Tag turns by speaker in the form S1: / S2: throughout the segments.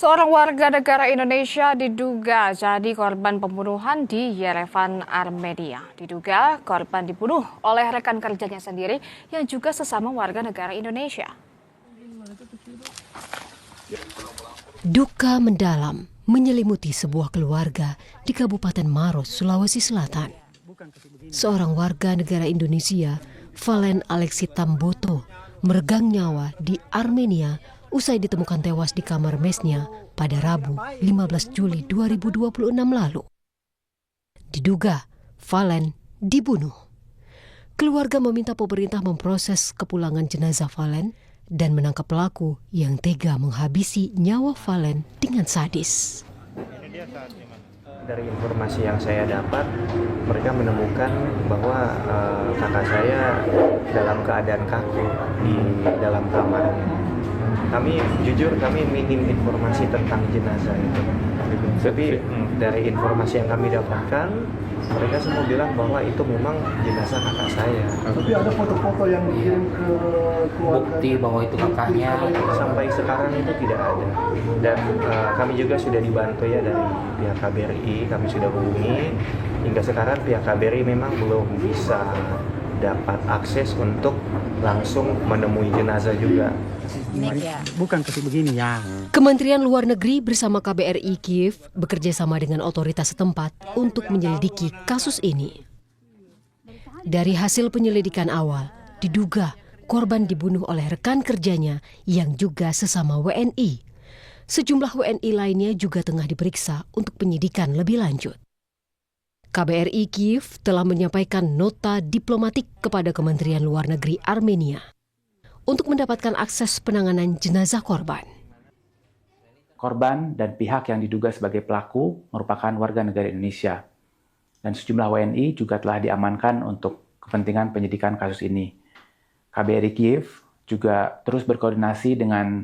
S1: Seorang warga negara Indonesia diduga jadi korban pembunuhan di Yerevan, Armenia. Diduga korban dibunuh oleh rekan kerjanya sendiri yang juga sesama warga negara Indonesia.
S2: Duka mendalam menyelimuti sebuah keluarga di Kabupaten Maros, Sulawesi Selatan. Seorang warga negara Indonesia, Valen Alexi Tamboto, meregang nyawa di Armenia usai ditemukan tewas di kamar mesnya pada Rabu 15 Juli 2026 lalu. Diduga Valen dibunuh. Keluarga meminta pemerintah memproses kepulangan jenazah Valen dan menangkap pelaku yang tega menghabisi nyawa Valen dengan sadis.
S3: Dari informasi yang saya dapat, mereka menemukan bahwa kakak saya dalam keadaan kaku di dalam kamarnya. Kami minim informasi tentang jenazah itu. Tapi dari informasi yang kami dapatkan, mereka semua bilang bahwa itu memang jenazah kakak saya.
S4: Tapi ada foto-foto yang dikirim ke keluarga.
S5: Bukti bahwa itu kakaknya.
S3: Sampai sekarang itu tidak ada. Dan kami juga sudah dibantu ya dari pihak KBRI, kami sudah hubungi. Hingga sekarang pihak KBRI memang belum bisa dapat akses untuk langsung menemui jenazah juga.
S4: Bukan kasih begini ya.
S2: Kementerian Luar Negeri bersama KBRI Kiev bekerja sama dengan otoritas setempat untuk menyelidiki kasus ini. Dari hasil penyelidikan awal, diduga korban dibunuh oleh rekan kerjanya yang juga sesama WNI. Sejumlah WNI lainnya juga tengah diperiksa untuk penyidikan lebih lanjut. KBRI Kiev telah menyampaikan nota diplomatik kepada Kementerian Luar Negeri Armenia untuk mendapatkan akses penanganan jenazah korban.
S6: Korban dan pihak yang diduga sebagai pelaku merupakan warga negara Indonesia. Dan sejumlah WNI juga telah diamankan untuk kepentingan penyidikan kasus ini. KBRI Kiev juga terus berkoordinasi dengan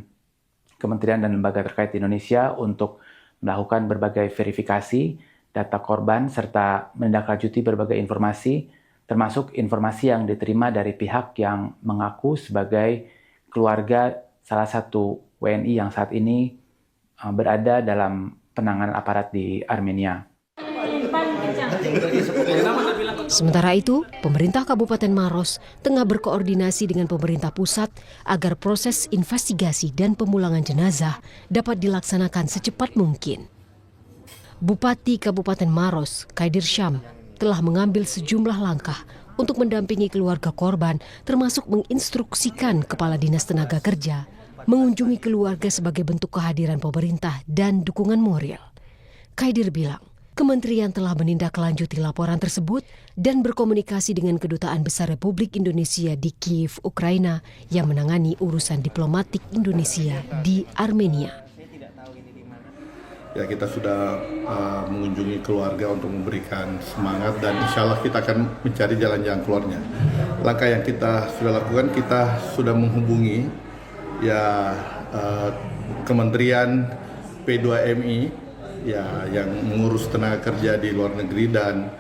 S6: kementerian dan lembaga terkait di Indonesia untuk melakukan berbagai verifikasi data korban serta menindaklanjuti berbagai informasi, termasuk informasi yang diterima dari pihak yang mengaku sebagai keluarga salah satu WNI yang saat ini berada dalam penanganan aparat di Armenia.
S2: Sementara itu, pemerintah Kabupaten Maros tengah berkoordinasi dengan pemerintah pusat agar proses investigasi dan pemulangan jenazah dapat dilaksanakan secepat mungkin. Bupati Kabupaten Maros, Kaidir Syam, telah mengambil sejumlah langkah untuk mendampingi keluarga korban, termasuk menginstruksikan Kepala Dinas Tenaga Kerja mengunjungi keluarga sebagai bentuk kehadiran pemerintah dan dukungan moral. Kaidir bilang, kementerian telah menindaklanjuti laporan tersebut dan berkomunikasi dengan Kedutaan Besar Republik Indonesia di Kiev, Ukraina yang menangani urusan diplomatik Indonesia di Armenia.
S4: Ya, kita sudah mengunjungi keluarga untuk memberikan semangat dan insya Allah kita akan mencari jalan-jalan keluarnya. Langkah yang kita sudah lakukan, kita sudah menghubungi ya Kementerian P2MI ya yang mengurus tenaga kerja di luar negeri dan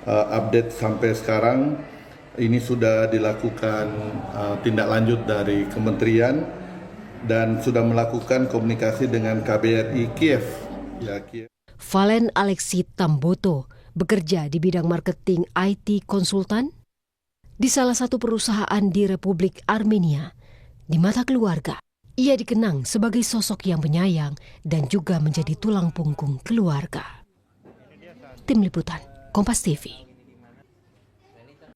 S4: update sampai sekarang ini sudah dilakukan tindak lanjut dari kementerian dan sudah melakukan komunikasi dengan KBRI Kiev.
S2: Valen Alexi Tamboto bekerja di bidang marketing IT konsultan di salah satu perusahaan di Republik Armenia. Di mata keluarga, ia dikenang sebagai sosok yang penyayang dan juga menjadi tulang punggung keluarga. Tim Liputan, Kompas TV.